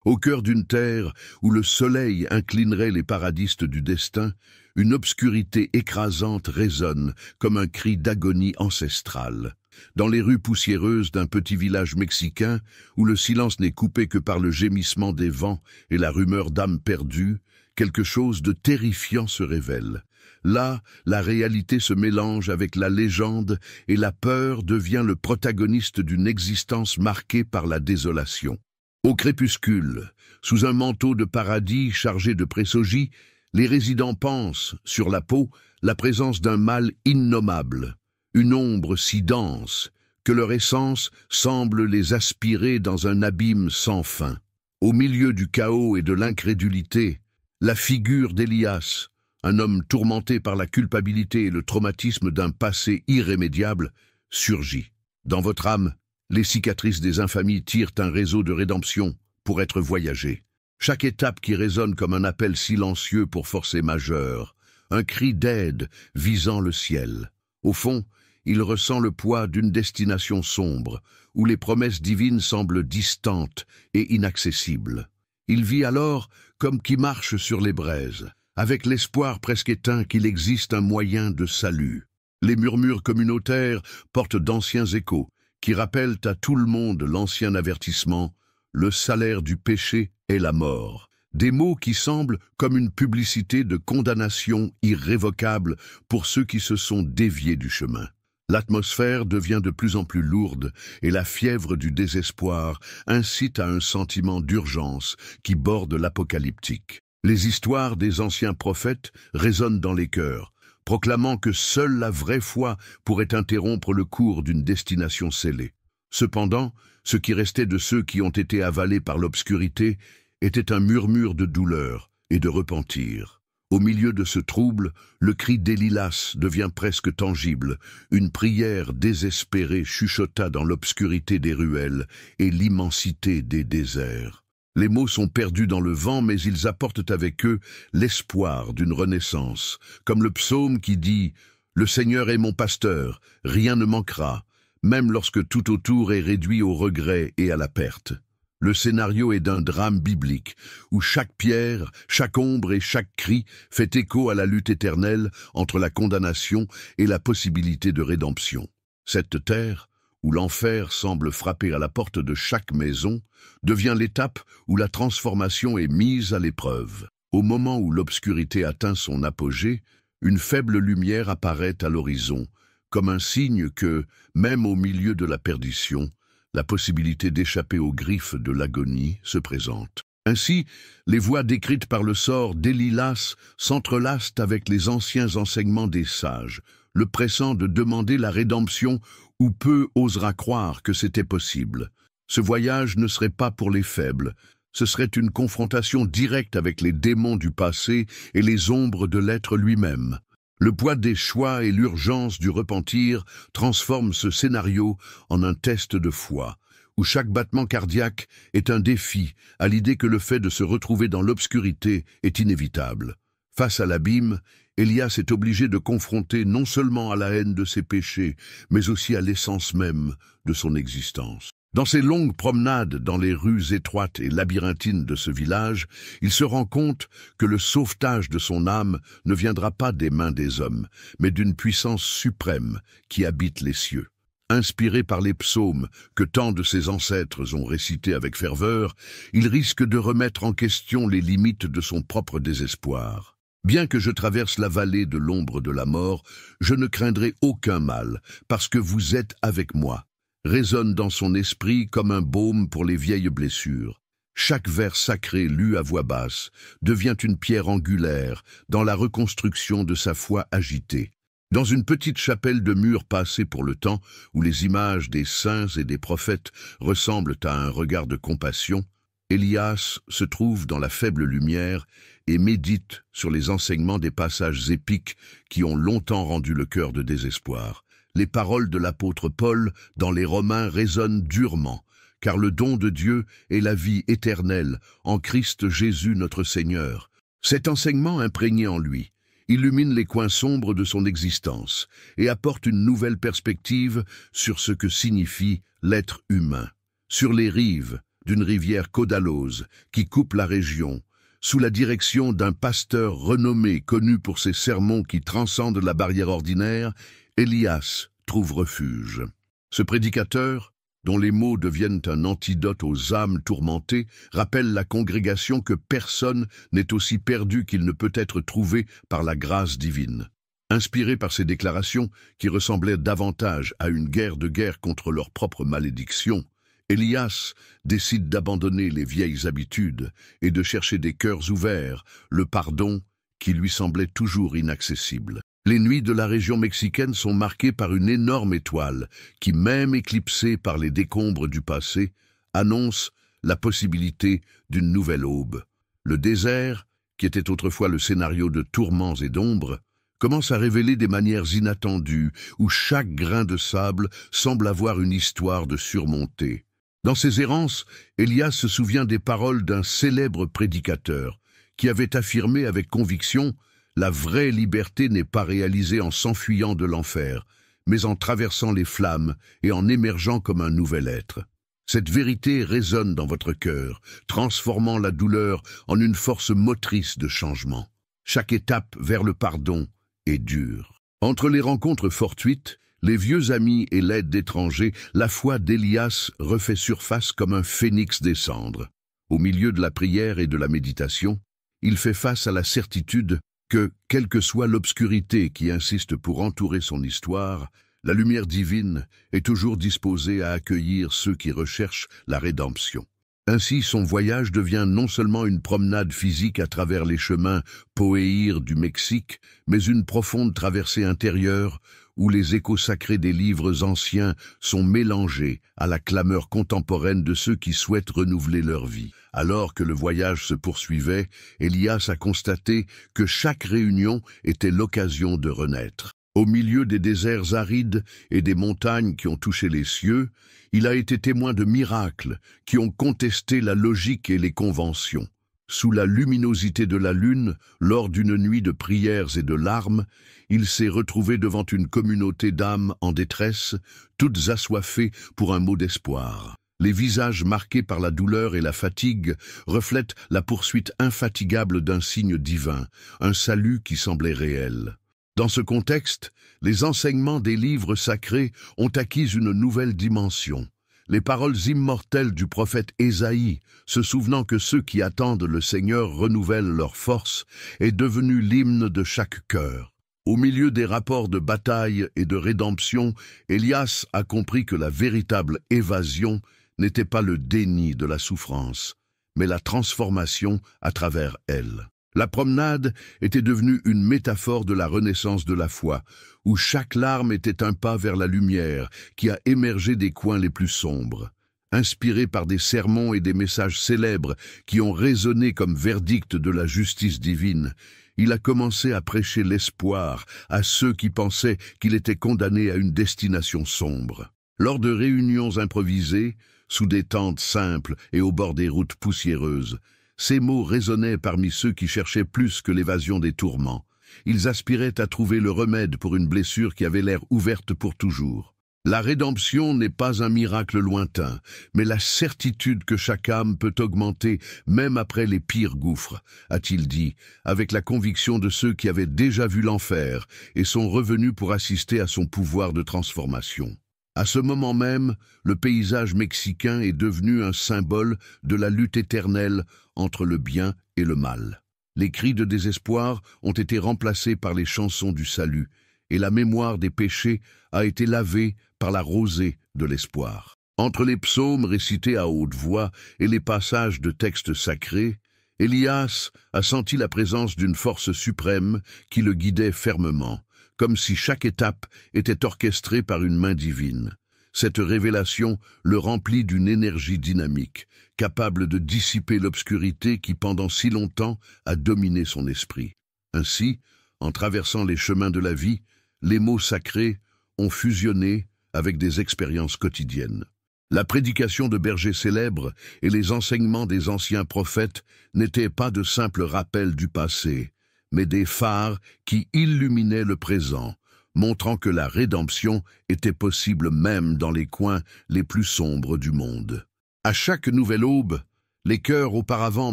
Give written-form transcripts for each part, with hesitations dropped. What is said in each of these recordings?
Au cœur d'une terre où le soleil inclinerait les paradistes du destin, une obscurité écrasante résonne comme un cri d'agonie ancestrale. Dans les rues poussiéreuses d'un petit village mexicain, où le silence n'est coupé que par le gémissement des vents et la rumeur d'âmes perdues, quelque chose de terrifiant se révèle. Là, la réalité se mélange avec la légende et la peur devient le protagoniste d'une existence marquée par la désolation. Au crépuscule, sous un manteau de paradis chargé de présaugis, les résidents pensent, sur la peau, la présence d'un mal innommable, une ombre si dense que leur essence semble les aspirer dans un abîme sans fin. Au milieu du chaos et de l'incrédulité, la figure d'Elias, un homme tourmenté par la culpabilité et le traumatisme d'un passé irrémédiable, surgit. Dans votre âme, les cicatrices des infamies tirent un réseau de rédemption pour être voyagées. Chaque étape qui résonne comme un appel silencieux pour forcer majeure, un cri d'aide visant le ciel. Au fond, il ressent le poids d'une destination sombre, où les promesses divines semblent distantes et inaccessibles. Il vit alors comme qui marche sur les braises, avec l'espoir presque éteint qu'il existe un moyen de salut. Les murmures communautaires portent d'anciens échos, qui rappellent à tout le monde l'ancien avertissement « Le salaire du péché est la mort ». Des mots qui semblent comme une publicité de condamnation irrévocable pour ceux qui se sont déviés du chemin. L'atmosphère devient de plus en plus lourde et la fièvre du désespoir incite à un sentiment d'urgence qui borde l'apocalyptique. Les histoires des anciens prophètes résonnent dans les cœurs, proclamant que seule la vraie foi pourrait interrompre le cours d'une destination scellée. Cependant, ce qui restait de ceux qui ont été avalés par l'obscurité était un murmure de douleur et de repentir. Au milieu de ce trouble, le cri d'Elias devient presque tangible. Une prière désespérée chuchota dans l'obscurité des ruelles et l'immensité des déserts. Les mots sont perdus dans le vent, mais ils apportent avec eux l'espoir d'une renaissance, comme le psaume qui dit « Le Seigneur est mon pasteur, rien ne manquera », même lorsque tout autour est réduit au regret et à la perte. Le scénario est d'un drame biblique, où chaque pierre, chaque ombre et chaque cri fait écho à la lutte éternelle entre la condamnation et la possibilité de rédemption. Cette terre, où l'enfer semble frapper à la porte de chaque maison, devient l'étape où la transformation est mise à l'épreuve. Au moment où l'obscurité atteint son apogée, une faible lumière apparaît à l'horizon, comme un signe que, même au milieu de la perdition, la possibilité d'échapper aux griffes de l'agonie se présente. Ainsi, les voies décrites par le sort d'Elias s'entrelacent avec les anciens enseignements des sages, le pressant de demander la rédemption où peu osera croire que c'était possible. Ce voyage ne serait pas pour les faibles, ce serait une confrontation directe avec les démons du passé et les ombres de l'être lui-même. Le poids des choix et l'urgence du repentir transforment ce scénario en un test de foi, où chaque battement cardiaque est un défi à l'idée que le fait de se retrouver dans l'obscurité est inévitable. Face à l'abîme, Elias est obligé de confronter non seulement à la haine de ses péchés, mais aussi à l'essence même de son existence. Dans ses longues promenades dans les rues étroites et labyrinthines de ce village, il se rend compte que le sauvetage de son âme ne viendra pas des mains des hommes, mais d'une puissance suprême qui habite les cieux. Inspiré par les psaumes que tant de ses ancêtres ont récités avec ferveur, il risque de remettre en question les limites de son propre désespoir. Bien que je traverse la vallée de l'ombre de la mort, je ne craindrai aucun mal, parce que vous êtes avec moi. Résonne dans son esprit comme un baume pour les vieilles blessures. Chaque vers sacré lu à voix basse devient une pierre angulaire dans la reconstruction de sa foi agitée. Dans une petite chapelle de murs passés pour le temps, où les images des saints et des prophètes ressemblent à un regard de compassion, Elias se trouve dans la faible lumière et médite sur les enseignements des passages épiques qui ont longtemps rendu le cœur de désespoir. Les paroles de l'apôtre Paul dans les Romains résonnent durement, car le don de Dieu est la vie éternelle en Christ Jésus notre Seigneur. Cet enseignement imprégné en lui illumine les coins sombres de son existence et apporte une nouvelle perspective sur ce que signifie l'être humain. Sur les rives, d'une rivière caudalose qui coupe la région, sous la direction d'un pasteur renommé connu pour ses sermons qui transcendent la barrière ordinaire, Élias trouve refuge. Ce prédicateur, dont les mots deviennent un antidote aux âmes tourmentées, rappelle la congrégation que personne n'est aussi perdu qu'il ne peut être trouvé par la grâce divine. Inspiré par ces déclarations qui ressemblaient davantage à une guerre de guerre contre leur propre malédiction, Élias décide d'abandonner les vieilles habitudes et de chercher des cœurs ouverts, le pardon qui lui semblait toujours inaccessible. Les nuits de la région mexicaine sont marquées par une énorme étoile qui, même éclipsée par les décombres du passé, annonce la possibilité d'une nouvelle aube. Le désert, qui était autrefois le scénario de tourments et d'ombres, commence à révéler des manières inattendues où chaque grain de sable semble avoir une histoire de surmonter. Dans ses errances, Élias se souvient des paroles d'un célèbre prédicateur qui avait affirmé avec conviction: la vraie liberté n'est pas réalisée en s'enfuyant de l'enfer, mais en traversant les flammes et en émergeant comme un nouvel être. Cette vérité résonne dans votre cœur, transformant la douleur en une force motrice de changement. Chaque étape vers le pardon est dure. Entre les rencontres fortuites, les vieux amis et l'aide d'étrangers, la foi d'Élias refait surface comme un phénix des cendres. Au milieu de la prière et de la méditation, il fait face à la certitude que, quelle que soit l'obscurité qui insiste pour entourer son histoire, la lumière divine est toujours disposée à accueillir ceux qui recherchent la rédemption. Ainsi, son voyage devient non seulement une promenade physique à travers les chemins poéirs du Mexique, mais une profonde traversée intérieure où les échos sacrés des livres anciens sont mélangés à la clameur contemporaine de ceux qui souhaitent renouveler leur vie. Alors que le voyage se poursuivait, Élias a constaté que chaque réunion était l'occasion de renaître. Au milieu des déserts arides et des montagnes qui ont touché les cieux, il a été témoin de miracles qui ont contesté la logique et les conventions. Sous la luminosité de la lune, lors d'une nuit de prières et de larmes, il s'est retrouvé devant une communauté d'âmes en détresse, toutes assoiffées pour un mot d'espoir. Les visages marqués par la douleur et la fatigue reflètent la poursuite infatigable d'un signe divin, un salut qui semblait réel. Dans ce contexte, les enseignements des livres sacrés ont acquis une nouvelle dimension. Les paroles immortelles du prophète Ésaïe, se souvenant que ceux qui attendent le Seigneur renouvellent leur force, est devenu l'hymne de chaque cœur. Au milieu des rapports de bataille et de rédemption, Élias a compris que la véritable évasion n'était pas le déni de la souffrance, mais la transformation à travers elle. La promenade était devenue une métaphore de la renaissance de la foi, où chaque larme était un pas vers la lumière qui a émergé des coins les plus sombres. Inspiré par des sermons et des messages célèbres qui ont résonné comme verdict de la justice divine, il a commencé à prêcher l'espoir à ceux qui pensaient qu'il était condamné à une destination sombre. Lors de réunions improvisées, sous des tentes simples et au bord des routes poussiéreuses, ces mots résonnaient parmi ceux qui cherchaient plus que l'évasion des tourments. Ils aspiraient à trouver le remède pour une blessure qui avait l'air ouverte pour toujours. La rédemption n'est pas un miracle lointain, mais la certitude que chaque âme peut augmenter même après les pires gouffres, a-t-il dit, avec la conviction de ceux qui avaient déjà vu l'enfer et sont revenus pour assister à son pouvoir de transformation. À ce moment même, le paysage mexicain est devenu un symbole de la lutte éternelle entre le bien et le mal. Les cris de désespoir ont été remplacés par les chansons du salut, et la mémoire des péchés a été lavée par la rosée de l'espoir. Entre les psaumes récités à haute voix et les passages de textes sacrés, Élias a senti la présence d'une force suprême qui le guidait fermement, comme si chaque étape était orchestrée par une main divine. Cette révélation le remplit d'une énergie dynamique, capable de dissiper l'obscurité qui pendant si longtemps a dominé son esprit. Ainsi, en traversant les chemins de la vie, les mots sacrés ont fusionné avec des expériences quotidiennes. La prédication de bergers célèbres et les enseignements des anciens prophètes n'étaient pas de simples rappels du passé, mais des phares qui illuminaient le présent, montrant que la rédemption était possible même dans les coins les plus sombres du monde. À chaque nouvelle aube, les cœurs auparavant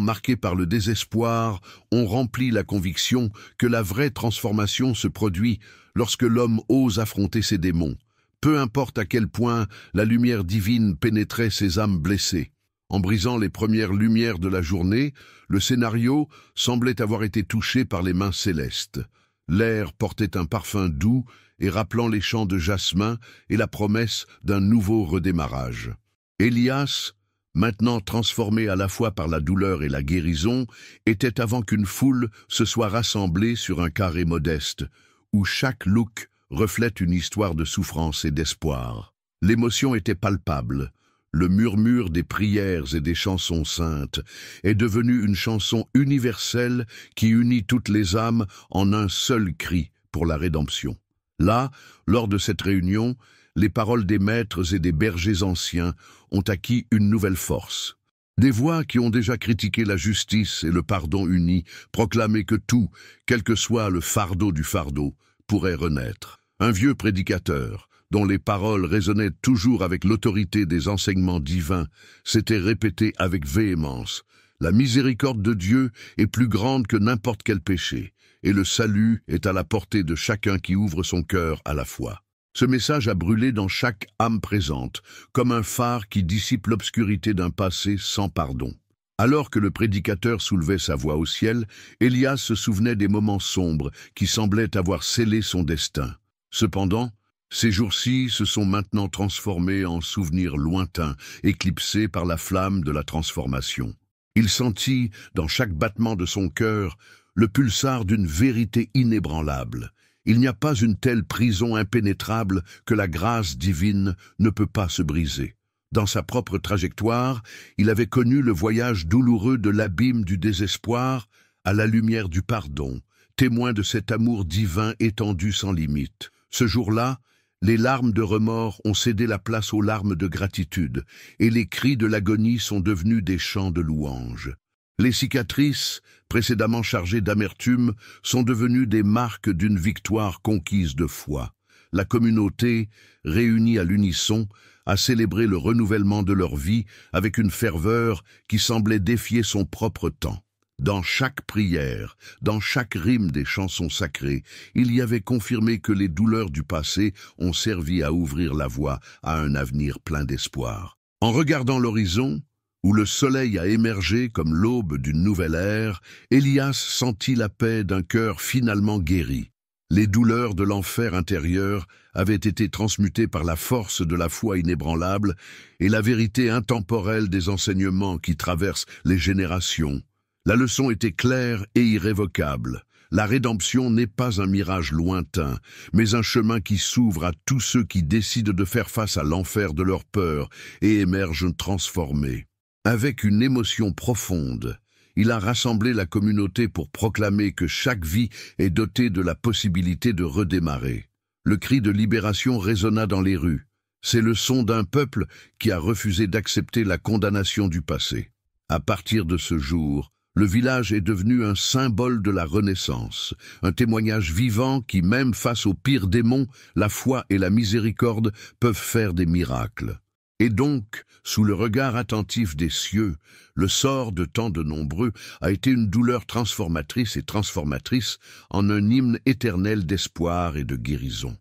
marqués par le désespoir ont rempli la conviction que la vraie transformation se produit lorsque l'homme ose affronter ses démons, peu importe à quel point la lumière divine pénétrait ses âmes blessées. En brisant les premières lumières de la journée, le scénario semblait avoir été touché par les mains célestes. L'air portait un parfum doux et rappelant les chants de jasmin et la promesse d'un nouveau redémarrage. Élias, maintenant transformé à la fois par la douleur et la guérison, était avant qu'une foule se soit rassemblée sur un carré modeste, où chaque look reflète une histoire de souffrance et d'espoir. L'émotion était palpable. Le murmure des prières et des chansons saintes est devenu une chanson universelle qui unit toutes les âmes en un seul cri pour la rédemption. Là, lors de cette réunion, les paroles des maîtres et des bergers anciens ont acquis une nouvelle force. Des voix qui ont déjà critiqué la justice et le pardon uni proclamaient que tout, quel que soit le fardeau du fardeau, pourrait renaître. Un vieux prédicateur, dont les paroles résonnaient toujours avec l'autorité des enseignements divins, s'était répété avec véhémence. La miséricorde de Dieu est plus grande que n'importe quel péché, et le salut est à la portée de chacun qui ouvre son cœur à la foi. Ce message a brûlé dans chaque âme présente, comme un phare qui dissipe l'obscurité d'un passé sans pardon. Alors que le prédicateur soulevait sa voix au ciel, Élias se souvenait des moments sombres qui semblaient avoir scellé son destin. Cependant, ces jours-ci se sont maintenant transformés en souvenirs lointains, éclipsés par la flamme de la transformation. Il sentit, dans chaque battement de son cœur, le pulsar d'une vérité inébranlable. Il n'y a pas une telle prison impénétrable que la grâce divine ne peut pas se briser. Dans sa propre trajectoire, il avait connu le voyage douloureux de l'abîme du désespoir à la lumière du pardon, témoin de cet amour divin étendu sans limite. Ce jour-là, les larmes de remords ont cédé la place aux larmes de gratitude, et les cris de l'agonie sont devenus des chants de louange. Les cicatrices, précédemment chargées d'amertume, sont devenues des marques d'une victoire conquise de foi. La communauté, réunie à l'unisson, a célébré le renouvellement de leur vie avec une ferveur qui semblait défier son propre temps. Dans chaque prière, dans chaque rime des chansons sacrées, il y avait confirmé que les douleurs du passé ont servi à ouvrir la voie à un avenir plein d'espoir. En regardant l'horizon, où le soleil a émergé comme l'aube d'une nouvelle ère, Élias sentit la paix d'un cœur finalement guéri. Les douleurs de l'enfer intérieur avaient été transmutées par la force de la foi inébranlable et la vérité intemporelle des enseignements qui traversent les générations. La leçon était claire et irrévocable. La rédemption n'est pas un mirage lointain, mais un chemin qui s'ouvre à tous ceux qui décident de faire face à l'enfer de leur peur et émergent transformés. Avec une émotion profonde, il a rassemblé la communauté pour proclamer que chaque vie est dotée de la possibilité de redémarrer. Le cri de libération résonna dans les rues. C'est le son d'un peuple qui a refusé d'accepter la condamnation du passé. À partir de ce jour, le village est devenu un symbole de la Renaissance, un témoignage vivant qui, même face aux pires démons, la foi et la miséricorde peuvent faire des miracles. Et donc, sous le regard attentif des cieux, le sort de tant de nombreux a été une douleur transformatrice en un hymne éternel d'espoir et de guérison.